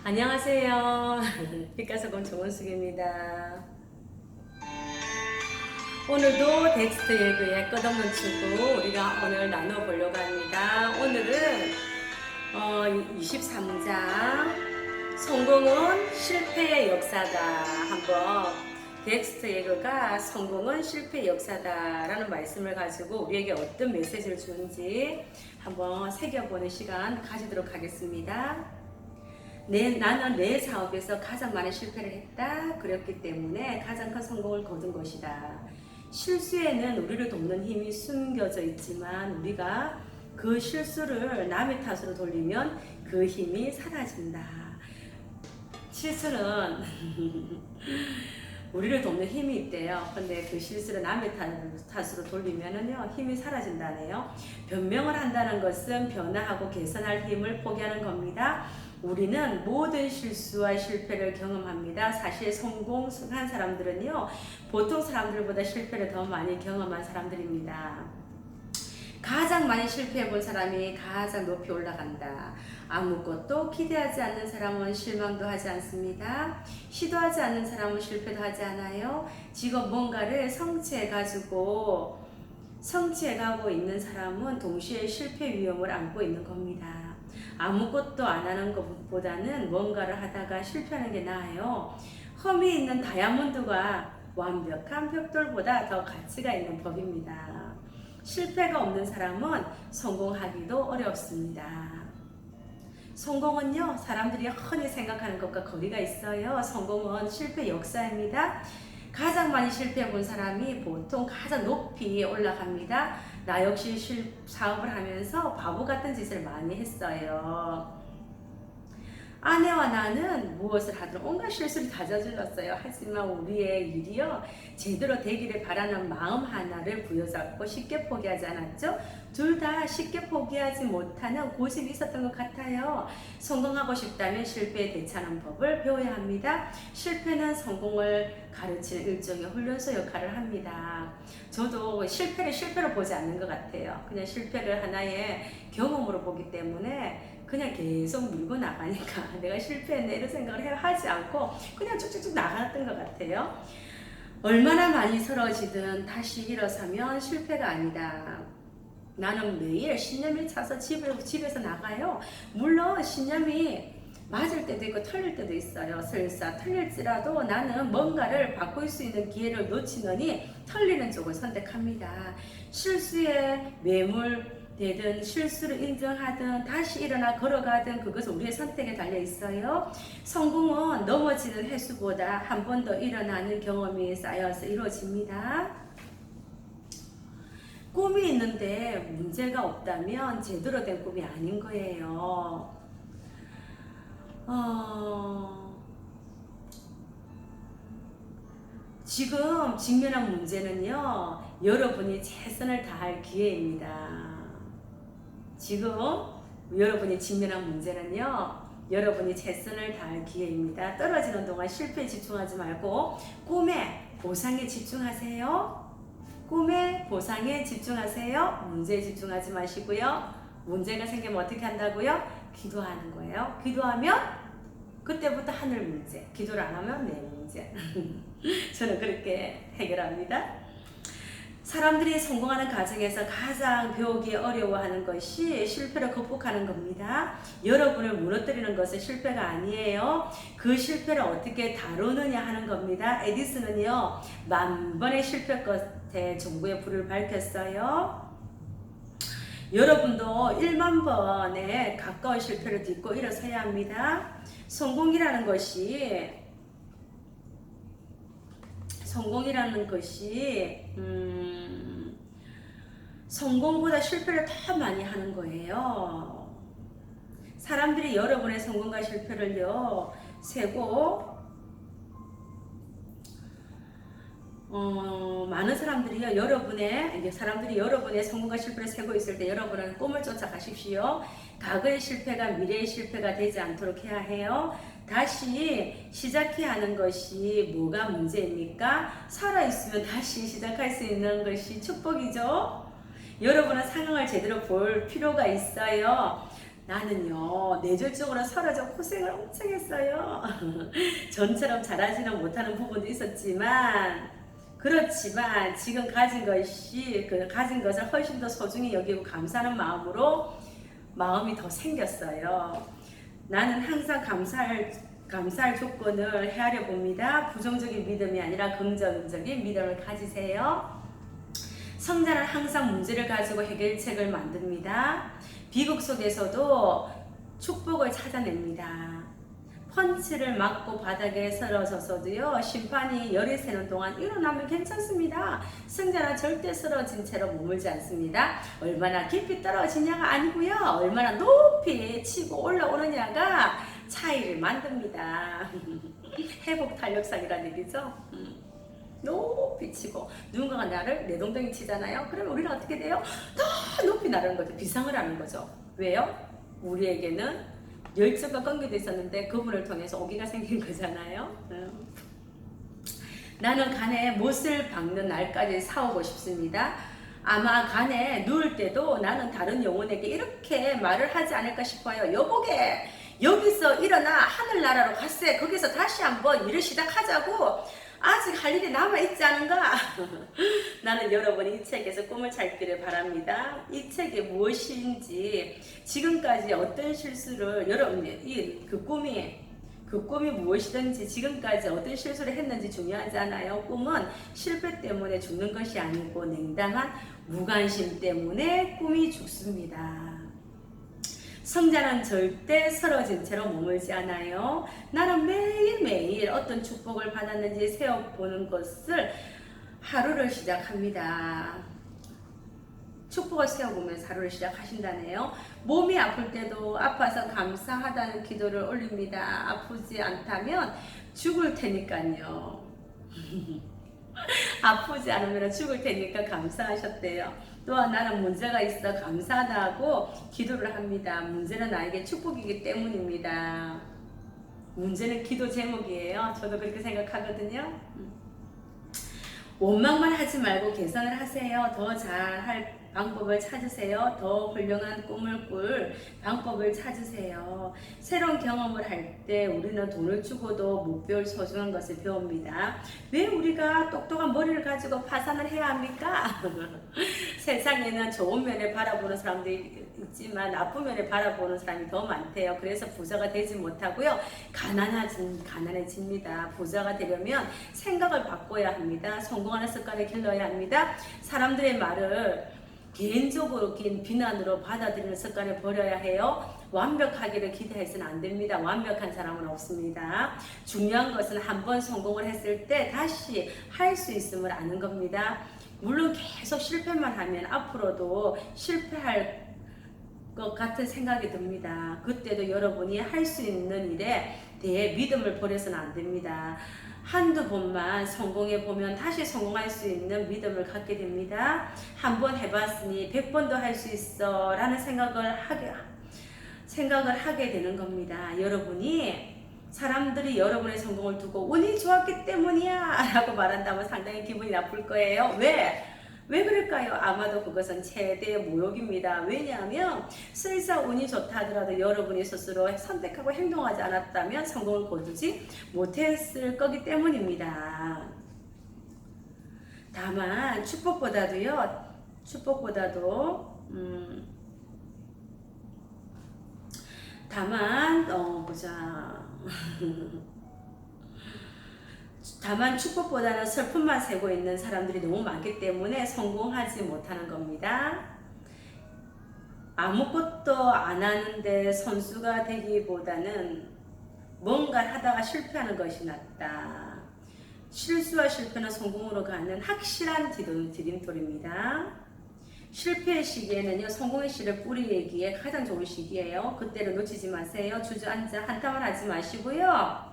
안녕하세요. 빛깔소금 정원숙입니다. 오늘도 텍스트 예그의 끝없는 추구 우리가 오늘 나눠보려고 합니다. 오늘은 23장 성공은 실패의 역사다. 한번 텍스트 예그가 성공은 실패의 역사다 라는 말씀을 가지고 우리에게 어떤 메시지를 주는지 한번 새겨보는 시간 가지도록 하겠습니다. 나는 내 사업에서 가장 많은 실패를 했다. 그랬기 때문에 가장 큰 성공을 거둔 것이다. 실수에는 우리를 돕는 힘이 숨겨져 있지만 우리가 그 실수를 남의 탓으로 돌리면 그 힘이 사라진다. 실수는 우리를 돕는 힘이 있대요. 근데 그 실수를 남의 탓으로 돌리면은요, 힘이 사라진다네요. 변명을 한다는 것은 변화하고 개선할 힘을 포기하는 겁니다. 우리는 모든 실수와 실패를 경험합니다. 사실 성공한 사람들은요, 보통 사람들보다 실패를 더 많이 경험한 사람들입니다. 가장 많이 실패해 본 사람이 가장 높이 올라간다. 아무것도 기대하지 않는 사람은 실망도 하지 않습니다. 시도하지 않는 사람은 실패도 하지 않아요. 지금 뭔가를 성취해가고 있는 사람은 동시에 실패 위험을 안고 있는 겁니다. 아무것도 안 하는 것보다는 뭔가를 하다가 실패하는 게 나아요. 험이 있는 다이아몬드가 완벽한 벽돌보다 더 가치가 있는 법입니다. 실패가 없는 사람은 성공하기도 어렵습니다. 성공은요, 사람들이 흔히 생각하는 것과 거리가 있어요. 성공은 실패 역사입니다. 가장 많이 실패해 본 사람이 보통 가장 높이 올라갑니다. 나 역시 사업을 하면서 바보 같은 짓을 많이 했어요. 아내와 나는 무엇을 하든 온갖 실수를 다 저질렀어요. 하지만 우리의 일이요, 제대로 되기를 바라는 마음 하나를 부여잡고 쉽게 포기하지 않았죠. 둘 다 쉽게 포기하지 못하는 고집이 있었던 것 같아요. 성공하고 싶다면 실패에 대처하는 법을 배워야 합니다. 실패는 성공을 가르치는 일종의 훈련소 역할을 합니다. 저도 실패를 실패로 보지 않는 것 같아요. 그냥 실패를 하나의 경험으로 보기 때문에 그냥 계속 밀고 나가니까 내가 실패했네 이런 생각을 하지 않고 그냥 쭉쭉쭉 나갔던 것 같아요. 얼마나 많이 쓰러지든 다시 일어서면 실패가 아니다. 나는 매일 신념이 차서 집에서 나가요. 물론 신념이 맞을 때도 있고 틀릴 때도 있어요. 설사 틀릴지라도 나는 뭔가를 바꿀 수 있는 기회를 놓치느니 틀리는 쪽을 선택합니다. 실수에 매몰되든 실수를 인정하든 다시 일어나 걸어가든 그것은 우리의 선택에 달려 있어요. 성공은 넘어지는 횟수보다 한 번 더 일어나는 경험이 쌓여서 이루어집니다. 꿈이 있는데 문제가 없다면 제대로 된 꿈이 아닌 거예요. 지금 직면한 문제는요, 여러분이 최선을 다할 기회입니다. 지금 여러분이 직면한 문제는요, 여러분이 최선을 다할 기회입니다. 떨어지는 동안 실패에 집중하지 말고 꿈에 보상에 집중하세요. 꿈의 보상에 집중하세요. 문제에 집중하지 마시고요. 문제가 생기면 어떻게 한다고요? 기도하는 거예요. 기도하면 그때부터 하늘 문제, 기도를 안 하면 내 문제. 저는 그렇게 해결합니다. 사람들이 성공하는 과정에서 가장 배우기 어려워하는 것이 실패를 극복하는 겁니다. 여러분을 무너뜨리는 것은 실패가 아니에요. 그 실패를 어떻게 다루느냐 하는 겁니다. 에디슨은요, 10,000번의 실패 끝에 정부의 불을 밝혔어요. 여러분도 10,000번에 가까운 실패를 딛고 일어서야 합니다. 성공이라는 것이 성공보다 실패를 더 많이 하는 거예요. 사람들이 여러분의 성공과 실패를요 세고 많은 사람들이요 사람들이 여러분의 성공과 실패를 세고 있을 때 여러분은 꿈을 쫓아가십시오. 과거의 실패가 미래의 실패가 되지 않도록 해야 해요. 다시 시작해야 하는 것이 뭐가 문제입니까? 살아있으면 다시 시작할 수 있는 것이 축복이죠. 여러분은 상황을 제대로 볼 필요가 있어요. 나는요 뇌졸중으로 쓰러져 고생을 엄청 했어요. 전처럼 잘하지는 못하는 부분도 있었지만 그렇지만 지금 가진 것이 가진 것을 훨씬 더 소중히 여기고 감사하는 마음으로 마음이 더 생겼어요. 나는 항상 감사할 조건을 헤아려 봅니다. 부정적인 믿음이 아니라 긍정적인 믿음을 가지세요. 성자는 항상 문제를 가지고 해결책을 만듭니다. 비극 속에서도 축복을 찾아냅니다. 펀치를 맞고 바닥에 쓰러져서도요 심판이 열이 새는 동안 일어나면 괜찮습니다. 승자는 절대 쓰러진 채로 머물지 않습니다. 얼마나 깊이 떨어지냐가 아니고요 얼마나 높이 치고 올라오느냐가 차이를 만듭니다. 회복 탄력성이라는 얘기죠. 높이 치고 누군가가 나를 내동댕이 치잖아요. 그러면 우리는 어떻게 돼요? 더 높이 나르는 거죠. 비상을 하는 거죠. 왜요? 우리에게는 열정과 관계도 있었는데 그분을 통해서 오기가 생긴 거잖아요. 나는 간에 못을 박는 날까지 싸우고 싶습니다. 아마 간에 누울 때도 나는 다른 영혼에게 이렇게 말을 하지 않을까 싶어요. 여보게 여기서 일어나 하늘나라로 갔세. 거기서 다시 한번 일을 시작하자고. 아직 할 일이 남아있지 않은가? 나는 여러분이 이 책에서 꿈을 찾기를 바랍니다. 이 책이 무엇인지 지금까지 어떤 실수를 여러분이 그 꿈이 무엇이든지 지금까지 어떤 실수를 했는지 중요하지 않아요. 꿈은 실패 때문에 죽는 것이 아니고 냉담한 무관심 때문에 꿈이 죽습니다. 성자는 절대 쓰러진 채로 머물지 않아요. 나는 매일매일 어떤 축복을 받았는지 세어보는 것을 하루를 시작합니다. 축복을 세워보면서 하루를 시작하신다네요. 몸이 아플 때도 아파서 감사하다는 기도를 올립니다. 아프지 않다면 죽을 테니까요. 아프지 않으면 죽을 테니까 감사하셨대요. 또한 나는 문제가 있어 감사하다고 기도를 합니다. 문제는 나에게 축복이기 때문입니다. 문제는 기도 제목이에요. 저도 그렇게 생각하거든요. 원망만 하지 말고 개선을 하세요. 더 잘할 방법을 찾으세요. 더 훌륭한 꿈을 꿀 방법을 찾으세요. 새로운 경험을 할 때 우리는 돈을 주고도 못 배울 소중한 것을 배웁니다. 왜 우리가 똑똑한 머리를 가지고 파산을 해야 합니까? 세상에는 좋은 면을 바라보는 사람들이 있지만 나쁜 면을 바라보는 사람이 더 많대요. 그래서 부자가 되지 못하고요. 가난해집니다. 부자가 되려면 생각을 바꿔야 합니다. 성공하는 습관을 길러야 합니다. 사람들의 말을 개인적으로 긴 비난으로 받아들이는 습관을 버려야 해요. 완벽하기를 기대해서는 안 됩니다. 완벽한 사람은 없습니다. 중요한 것은 한번 성공을 했을 때 다시 할 수 있음을 아는 겁니다. 물론 계속 실패만 하면 앞으로도 실패할 것 같은 생각이 듭니다. 그때도 여러분이 할 수 있는 일에 대해 믿음을 버려서는 안 됩니다. 한두 번만 성공해 보면 다시 성공할 수 있는 믿음을 갖게 됩니다. 한 번 해봤으니 100번도 할 수 있어 라는 생각을 하게 되는 겁니다. 여러분이 사람들이 여러분의 성공을 두고 운이 좋았기 때문이야 라고 말한다면 상당히 기분이 나쁠 거예요. 왜 그럴까요? 아마도 그것은 최대의 모욕입니다. 왜냐하면 설사 운이 좋다 하더라도 여러분이 스스로 선택하고 행동하지 않았다면 성공을 거두지 못했을 거기 때문입니다. 다만 다만 축복보다는 슬픔만 세고 있는 사람들이 너무 많기 때문에 성공하지 못하는 겁니다. 아무것도 안 하는데 선수가 되기보다는 뭔가를 하다가 실패하는 것이 낫다. 실수와 실패는 성공으로 가는 확실한 디딤돌입니다. 실패의 시기에는요, 성공의 씨를 뿌리기에 가장 좋은 시기예요. 그때를 놓치지 마세요. 주저앉아 한탄만 하지 마시고요.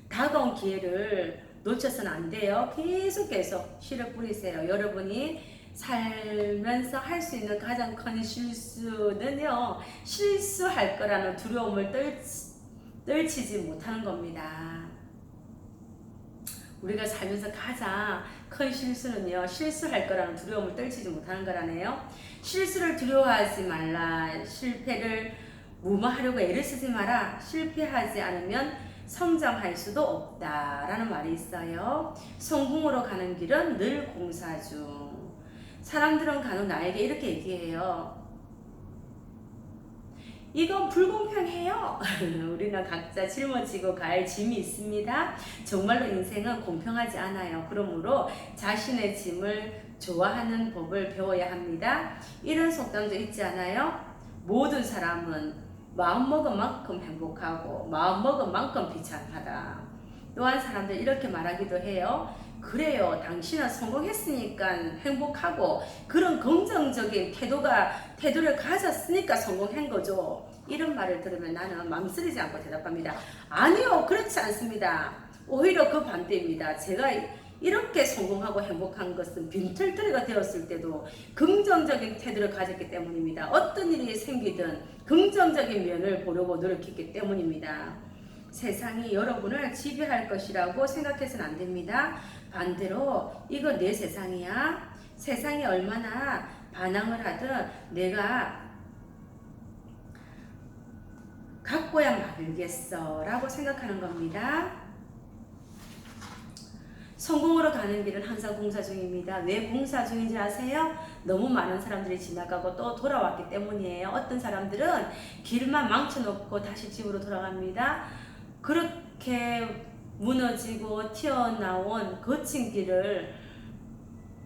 다가온 기회를 놓쳐서는 안 돼요. 계속 씨를 뿌리세요. 여러분이 살면서 할 수 있는 가장 큰 실수는요, 실수할 거라는 두려움을 떨치지 못하는 겁니다. 우리가 살면서 가장 큰 실수는요, 실수할 거라는 두려움을 떨치지 못하는 거라네요. 실수를 두려워하지 말라. 실패를 뭐뭐 하려고 애를 쓰지 마라. 실패하지 않으면 성장할 수도 없다라는 말이 있어요. 성공으로 가는 길은 늘 공사 중. 사람들은 간혹 나에게 이렇게 얘기해요. 이건 불공평해요. 우리는 각자 짊어지고 갈 짐이 있습니다. 정말로 인생은 공평하지 않아요. 그러므로 자신의 짐을 좋아하는 법을 배워야 합니다. 이런 속담도 있지 않아요? 모든 사람은 마음먹은 만큼 행복하고 마음먹은 만큼 비참하다. 또한 사람들 이렇게 말하기도 해요. 그래요. 당신은 성공했으니까 행복하고 그런 긍정적인 태도를 가졌으니까 성공한 거죠. 이런 말을 들으면 나는 망설이지 않고 대답합니다. 아니요. 그렇지 않습니다. 오히려 그 반대입니다. 제가 이렇게 성공하고 행복한 것은 빈털터리가 되었을 때도 긍정적인 태도를 가졌기 때문입니다. 어떤 일이 생기든 긍정적인 면을 보려고 노력했기 때문입니다. 세상이 여러분을 지배할 것이라고 생각해서는 안 됩니다. 반대로 이거 내 세상이야. 세상이 얼마나 반항을 하든 내가 갖고야 말겠어 라고 생각하는 겁니다. 성공으로 가는 길은 항상 공사 중입니다. 왜 공사 중인지 아세요? 너무 많은 사람들이 지나가고 또 돌아왔기 때문이에요. 어떤 사람들은 길만 망쳐놓고 다시 집으로 돌아갑니다. 그렇게 무너지고 튀어나온 거친 길을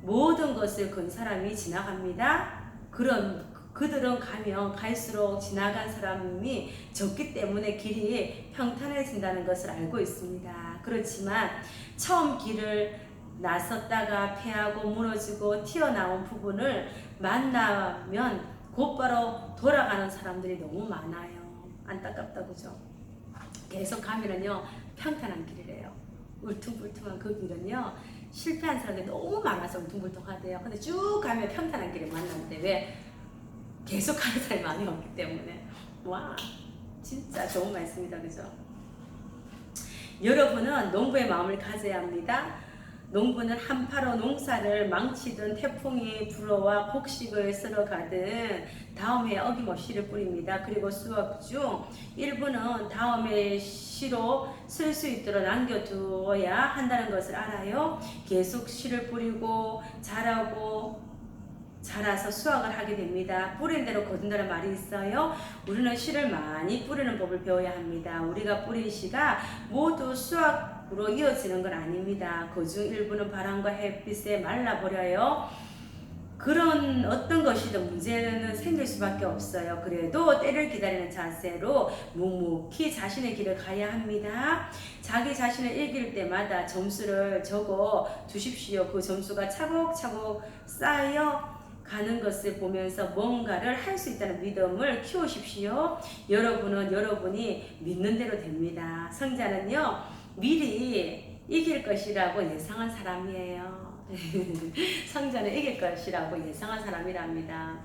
모든 것을 건 사람이 지나갑니다. 그들은 가면 갈수록 지나간 사람이 적기 때문에 길이 평탄해진다는 것을 알고 있습니다. 그렇지만 처음 길을 나섰다가 패하고 무너지고 튀어나온 부분을 만나면 곧바로 돌아가는 사람들이 너무 많아요. 안타깝다 그죠? 계속 가면은요 평탄한 길이래요. 울퉁불퉁한 그 길은요 실패한 사람들이 너무 많아서 울퉁불퉁하대요. 근데 쭉 가면 평탄한 길을 만나는데 왜? 계속 가는 사람이 많이 없기 때문에. 와 진짜 좋은 말씀이다 그죠? 여러분은 농부의 마음을 가져야 합니다. 농부는 한파로 농사를 망치든 태풍이 불어와 곡식을 쓸어가든 다음 해에 어김없이 씨를 뿌립니다. 그리고 수확 중 일부는 다음 해에 씨로 쓸 수 있도록 남겨두어야 한다는 것을 알아요. 계속 씨를 뿌리고 자라서 수확을 하게 됩니다. 뿌린 대로 거둔다는 말이 있어요. 우리는 씨를 많이 뿌리는 법을 배워야 합니다. 우리가 뿌린 씨가 모두 수확으로 이어지는 건 아닙니다. 그중 일부는 바람과 햇빛에 말라버려요. 그런 어떤 것이든 문제는 생길 수밖에 없어요. 그래도 때를 기다리는 자세로 묵묵히 자신의 길을 가야 합니다. 자기 자신을 이길 때마다 점수를 적어 두십시오. 그 점수가 차곡차곡 쌓여 가는 것을 보면서 뭔가를 할 수 있다는 믿음을 키우십시오. 여러분은 여러분이 믿는 대로 됩니다. 성자는요 미리 이길 것이라고 예상한 사람이에요. 성자는 이길 것이라고 예상한 사람이랍니다.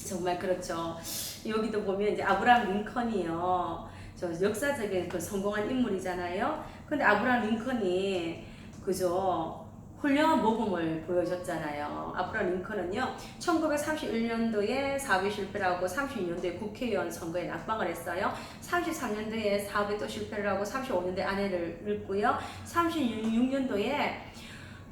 정말 그렇죠. 여기도 보면 이제 아브라함 링컨이요. 저 역사적인 그 성공한 인물이잖아요. 근데 아브라함 링컨이 그죠. 훌륭한 모범을 보여줬잖아요. 아브라함 링컨은요 1931년도에 사업에 실패를 하고 32년도에 국회의원 선거에 낙방을 했어요. 33년도에 사업에 또 실패를 하고 35년도에 아내를 잃고요.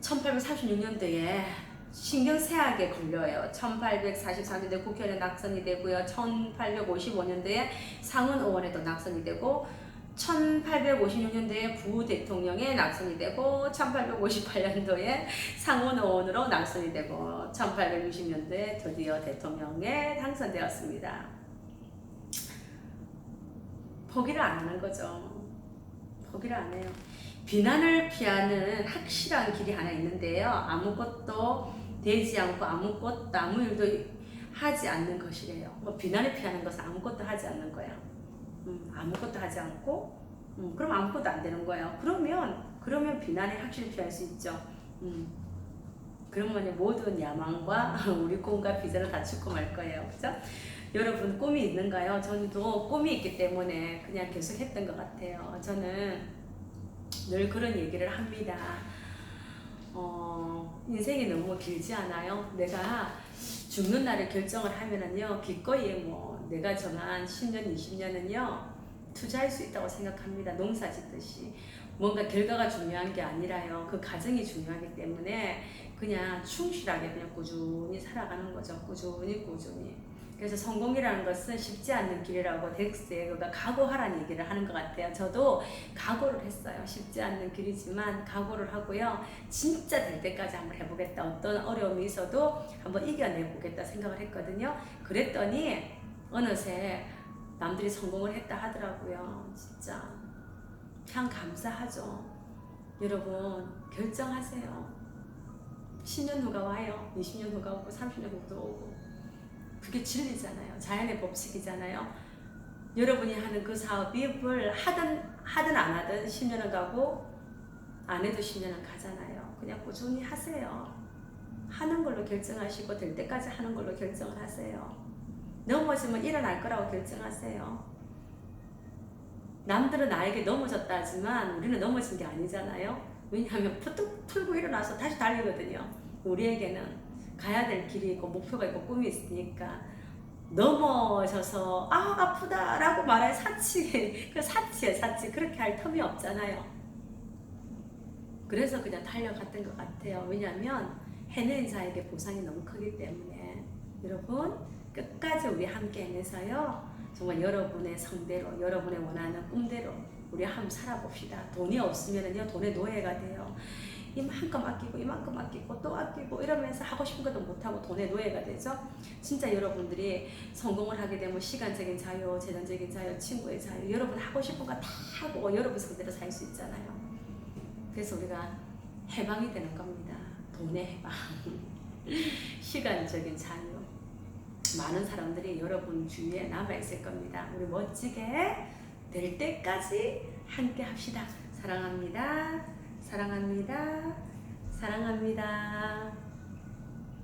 1836년도에 신경쇠약에 걸려요. 1843년도에 국회의원에 낙선이 되고요. 1855년도에 상원의원에도 낙선이 되고 1856년도에 부대통령에 낙선이 되고 1858년도에 상원의원으로 낙선이 되고 1860년도에 드디어 대통령에 당선되었습니다. 포기를 안 하는 거죠. 포기를 안 해요. 비난을 피하는 확실한 길이 하나 있는데요. 아무것도 되지 않고 아무 일도 하지 않는 것이래요. 뭐 비난을 피하는 것은 아무것도 하지 않는 거예요. 아무것도 하지 않고 그럼 아무것도 안 되는 거예요. 그러면 비난을 확실히 피할 수 있죠. 그러면 모든 야망과 우리 꿈과 비전을 다 죽고 말 거예요. 그죠? 여러분 꿈이 있는가요? 저도 꿈이 있기 때문에 그냥 계속 했던 것 같아요. 저는 늘 그런 얘기를 합니다. 인생이 너무 길지 않아요? 내가 죽는 날을 결정을 하면은요, 기꺼이 뭐 내가 정한 10년, 20년은요, 투자할 수 있다고 생각합니다. 농사 짓듯이. 뭔가 결과가 중요한 게 아니라요. 그 과정이 중요하기 때문에 그냥 충실하게 그냥 꾸준히 살아가는 거죠. 꾸준히. 그래서 성공이라는 것은 쉽지 않는 길이라고 덱스가 각오하라는 얘기를 하는 것 같아요. 저도 각오를 했어요. 쉽지 않는 길이지만 각오를 하고요. 진짜 될 때까지 한번 해보겠다. 어떤 어려움이 있어도 한번 이겨내보겠다 생각을 했거든요. 그랬더니 어느새 남들이 성공을 했다 하더라고요. 진짜 참 감사하죠. 여러분 결정하세요. 10년 후가 와요. 20년 후가 오고 30년 후도 오고. 그게 진리잖아요. 자연의 법칙이잖아요. 여러분이 하는 그 사업이 뭘 하든 안 하든 10년은 가고 안 해도 10년은 가잖아요. 그냥 꾸준히 하세요. 하는 걸로 결정하시고 될 때까지 하는 걸로 결정을 하세요. 넘어지면 일어날 거라고 결정하세요. 남들은 나에게 넘어졌다 하지만 우리는 넘어진 게 아니잖아요. 왜냐하면 푸뚝 풀고 일어나서 다시 달리거든요. 우리에게는 가야 될 길이 있고 목표가 있고 꿈이 있으니까 넘어져서 아프다 라고 말할 사치 그 사치예요. 사치. 그렇게 할 틈이 없잖아요. 그래서 그냥 달려갔던 것 같아요. 왜냐하면 해낸 자에게 보상이 너무 크기 때문에. 여러분 끝까지 우리 함께 해내서요 정말 여러분의 성대로 여러분의 원하는 꿈대로 우리 한번 살아봅시다. 돈이 없으면요 돈의 노예가 돼요. 이만큼 아끼고 또 아끼고 이러면서 하고 싶은 것도 못하고 돈의 노예가 되죠. 진짜 여러분들이 성공을 하게 되면 시간적인 자유, 재정적인 자유, 친구의 자유, 여러분 하고 싶은 거 다 하고 여러분 성대로 살 수 있잖아요. 그래서 우리가 해방이 되는 겁니다. 돈의 해방. 시간적인 자유. 많은 사람들이 여러분 주위에 남아있을 겁니다. 우리 멋지게 될 때까지 함께 합시다. 사랑합니다. 사랑합니다. 사랑합니다.